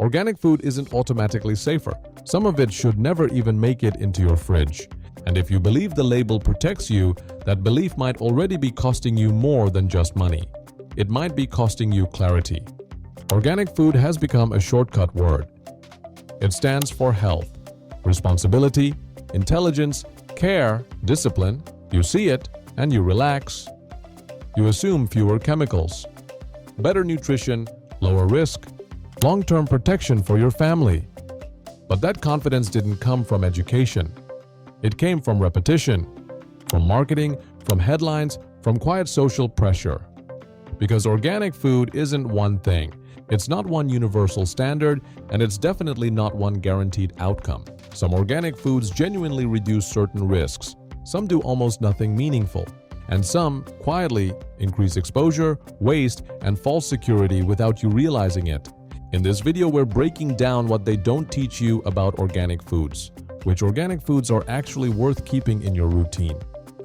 Organic food isn't automatically safer. Some of it should never even make it into your fridge. And if you believe the label protects you, that belief might already be costing you more than just money. It might be costing you clarity. Organic food has become a shortcut word. It stands for health, responsibility, intelligence, care, discipline. You see it and you relax. You assume fewer chemicals, better nutrition, lower risk, long-term protection for your family. But that confidence didn't come from education. It came from repetition, from marketing, from headlines, from quiet social pressure. Because organic food isn't one thing. It's not one universal standard, and it's definitely not one guaranteed outcome. Some organic foods genuinely reduce certain risks. Some do almost nothing meaningful. And some, quietly, increase exposure, waste, and false security without you realizing it. In this video, we're breaking down what they don't teach you about organic foods. Which organic foods are actually worth keeping in your routine.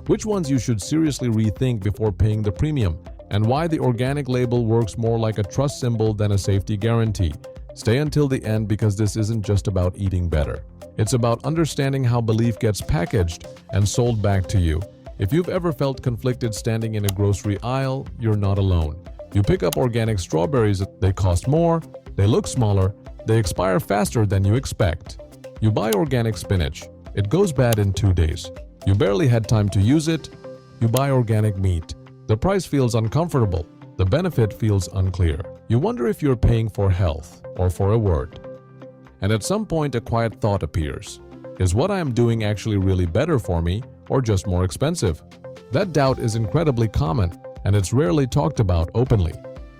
Which ones you should seriously rethink before paying the premium. And why the organic label works more like a trust symbol than a safety guarantee. Stay until the end because this isn't just about eating better. It's about understanding how belief gets packaged and sold back to you. If you've ever felt conflicted standing in a grocery aisle, you're not alone. You pick up organic strawberries, they cost more, they look smaller, they expire faster than you expect. You buy organic spinach, it goes bad in 2 days. You barely had time to use it. You buy organic meat. The price feels uncomfortable, the benefit feels unclear. You wonder if you're paying for health or for a word. And at some point a quiet thought appears. Is what I am doing actually really better for me or just more expensive? That doubt is incredibly common and it's rarely talked about openly.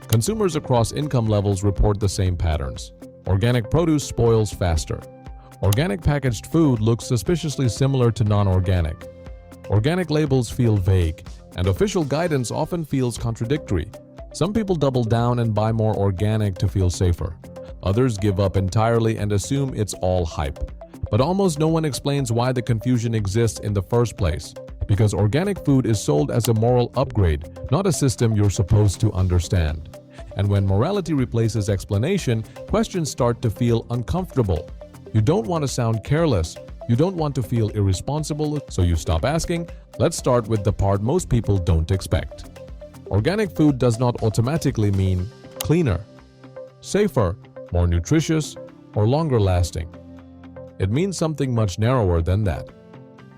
Consumers across income levels report the same patterns. Organic produce spoils faster. Organic packaged food looks suspiciously similar to non-organic. Organic labels feel vague, and official guidance often feels contradictory. Some people double down and buy more organic to feel safer. Others give up entirely and assume it's all hype. But almost no one explains why the confusion exists in the first place. Because organic food is sold as a moral upgrade, not a system you're supposed to understand. And when morality replaces explanation, questions start to feel uncomfortable. You don't want to sound careless. You don't want to feel irresponsible, so you stop asking. Let's start with the part most people don't expect. Organic food does not automatically mean cleaner, safer, more nutritious, or longer lasting. It means something much narrower than that.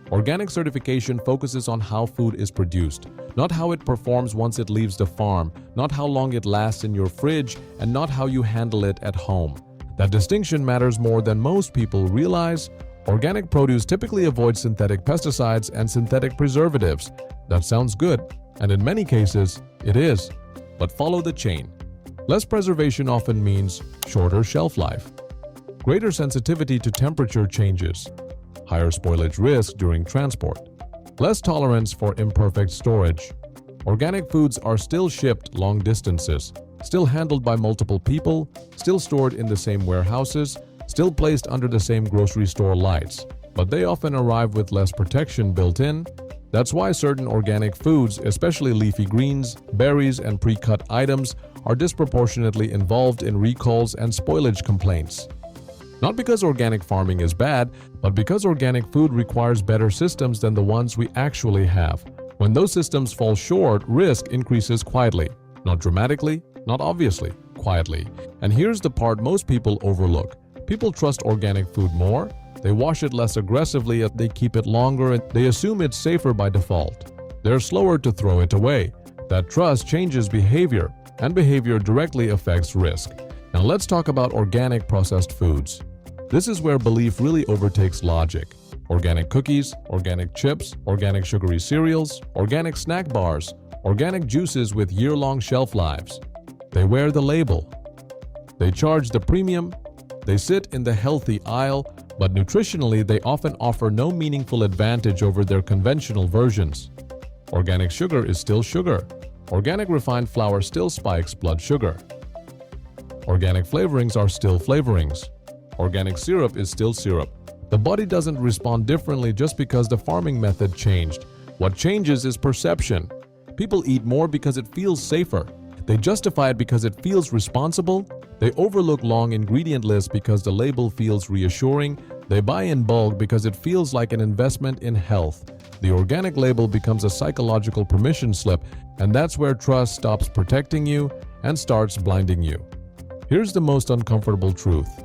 Organic certification focuses on how food is produced, not how it performs once it leaves the farm, not how long it lasts in your fridge, and not how you handle it at home. That distinction matters more than most people realize. Organic produce typically avoids synthetic pesticides and synthetic preservatives. That sounds good, and in many cases, it is. But follow the chain. Less preservation often means shorter shelf life, greater sensitivity to temperature changes, higher spoilage risk during transport, less tolerance for imperfect storage. Organic foods are still shipped long distances, still handled by multiple people, still stored in the same warehouses, still placed under the same grocery store lights, but they often arrive with less protection built in. That's why certain organic foods, especially leafy greens, berries, and pre-cut items, are disproportionately involved in recalls and spoilage complaints. Not because organic farming is bad, but because organic food requires better systems than the ones we actually have. When those systems fall short, risk increases quietly. Not dramatically, not obviously, quietly. And here's the part most people overlook. People trust organic food more, they wash it less aggressively, they keep it longer, and they assume it's safer by default. They're slower to throw it away. That trust changes behavior, and behavior directly affects risk. Now let's talk about organic processed foods. This is where belief really overtakes logic. Organic cookies, organic chips, organic sugary cereals, organic snack bars, organic juices with year-long shelf lives. They wear the label. They charge the premium. They sit in the healthy aisle, but nutritionally they often offer no meaningful advantage over their conventional versions. Organic sugar is still sugar. Organic refined flour still spikes blood sugar. Organic flavorings are still flavorings. Organic syrup is still syrup. The body doesn't respond differently just because the farming method changed. What changes is perception. People eat more because it feels safer. They justify it because it feels responsible, They overlook long ingredient lists because the label feels reassuring. They buy in bulk because it feels like an investment in health. The organic label becomes a psychological permission slip, and that's where trust stops protecting you and starts blinding you. Here's the most uncomfortable truth.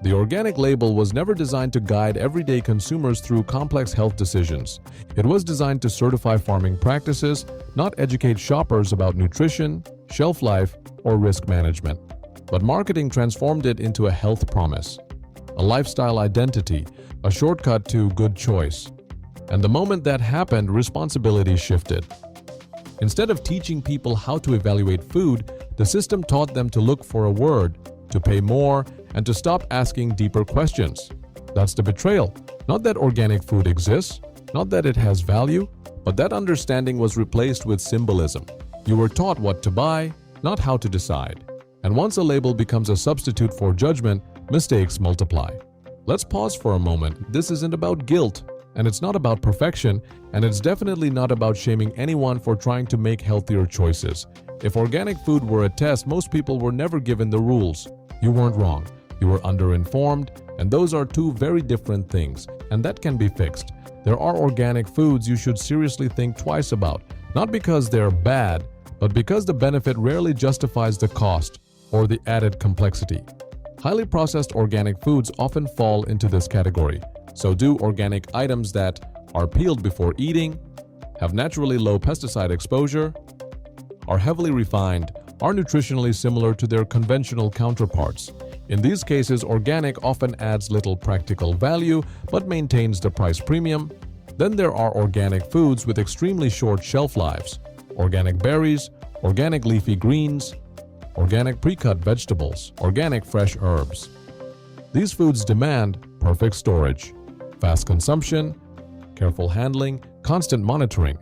The organic label was never designed to guide everyday consumers through complex health decisions. It was designed to certify farming practices, not educate shoppers about nutrition, shelf life, or risk management. But marketing transformed it into a health promise, a lifestyle identity, a shortcut to good choice. And the moment that happened, responsibility shifted. Instead of teaching people how to evaluate food, the system taught them to look for a word, to pay more, and to stop asking deeper questions. That's the betrayal. Not that organic food exists, not that it has value, but that understanding was replaced with symbolism. You were taught what to buy, not how to decide. And once a label becomes a substitute for judgment, mistakes multiply. Let's pause for a moment. This isn't about guilt, and it's not about perfection, and it's definitely not about shaming anyone for trying to make healthier choices. If organic food were a test, most people were never given the rules. You weren't wrong. You were underinformed, and those are two very different things, and that can be fixed. There are organic foods you should seriously think twice about, not because they're bad, but because the benefit rarely justifies the cost or the added complexity. Highly processed organic foods often fall into this category. So do organic items that are peeled before eating, have naturally low pesticide exposure, are heavily refined, are nutritionally similar to their conventional counterparts. In these cases, organic often adds little practical value but maintains the price premium. Then there are organic foods with extremely short shelf lives, organic berries, organic leafy greens, organic pre-cut vegetables, organic fresh herbs. These foods demand perfect storage, fast consumption, careful handling, constant monitoring.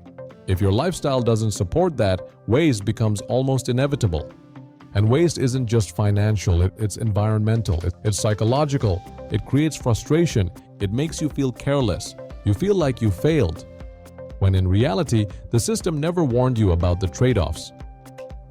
If your lifestyle doesn't support that, waste becomes almost inevitable. And waste isn't just financial, it's environmental, it's psychological, it creates frustration, it makes you feel careless, you feel like you failed, when in reality, the system never warned you about the trade-offs.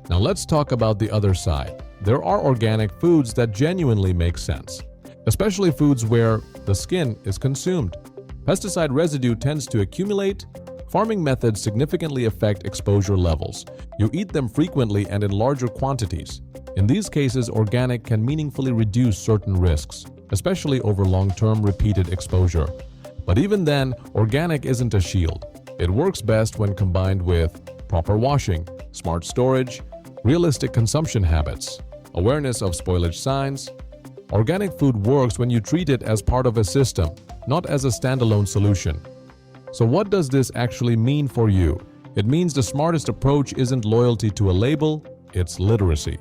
Now let's talk about the other side. There are organic foods that genuinely make sense, especially foods where the skin is consumed. Pesticide residue tends to accumulate. Farming methods significantly affect exposure levels. You eat them frequently and in larger quantities. In these cases, organic can meaningfully reduce certain risks, especially over long-term repeated exposure. But even then, organic isn't a shield. It works best when combined with proper washing, smart storage, realistic consumption habits, awareness of spoilage signs. Organic food works when you treat it as part of a system, not as a standalone solution. So what does this actually mean for you? It means the smartest approach isn't loyalty to a label, it's literacy.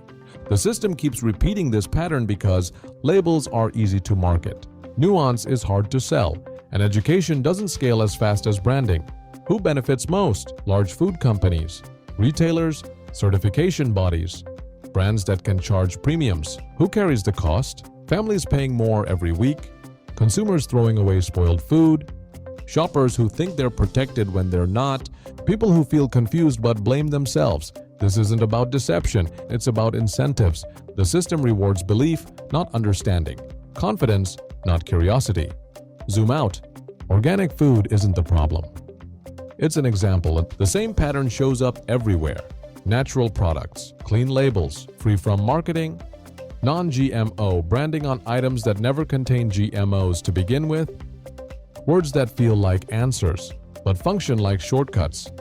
The system keeps repeating this pattern because labels are easy to market. Nuance is hard to sell, and education doesn't scale as fast as branding. Who benefits most? Large food companies, retailers, certification bodies, brands that can charge premiums. Who carries the cost? Families paying more every week, consumers throwing away spoiled food, shoppers who think they're protected when they're not, people who feel confused but blame themselves. This isn't about deception, it's about incentives. The system rewards belief, not understanding, confidence, not curiosity. Zoom out. Organic food isn't the problem. It's an example. The same pattern shows up everywhere. Natural products, clean labels, free from marketing, non-GMO branding on items that never contain GMOs to begin with, words that feel like answers, but function like shortcuts.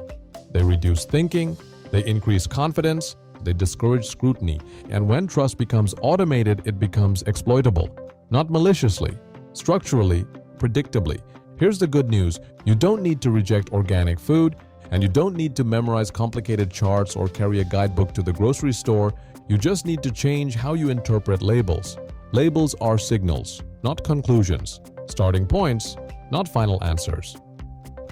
They reduce thinking, they increase confidence, they discourage scrutiny, and when trust becomes automated, it becomes exploitable. Not maliciously, structurally, predictably. Here's the good news, you don't need to reject organic food, and you don't need to memorize complicated charts or carry a guidebook to the grocery store. You just need to change how you interpret labels. Labels are signals, not conclusions. Starting points, not final answers.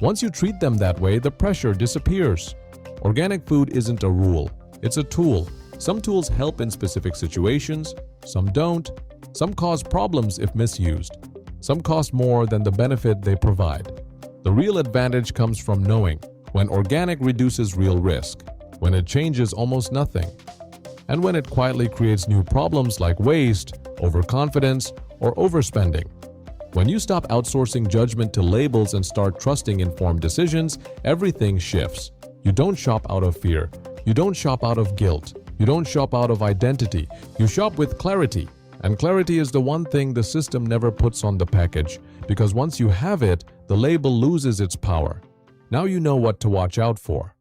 Once you treat them that way, the pressure disappears. Organic food isn't a rule, it's a tool. Some tools help in specific situations, some don't. Some cause problems if misused. Some cost more than the benefit they provide. The real advantage comes from knowing when organic reduces real risk, when it changes almost nothing, and when it quietly creates new problems like waste, overconfidence, or overspending. When you stop outsourcing judgment to labels and start trusting informed decisions, everything shifts. You don't shop out of fear. You don't shop out of guilt. You don't shop out of identity. You shop with clarity. And clarity is the one thing the system never puts on the package, because once you have it, the label loses its power. Now you know what to watch out for.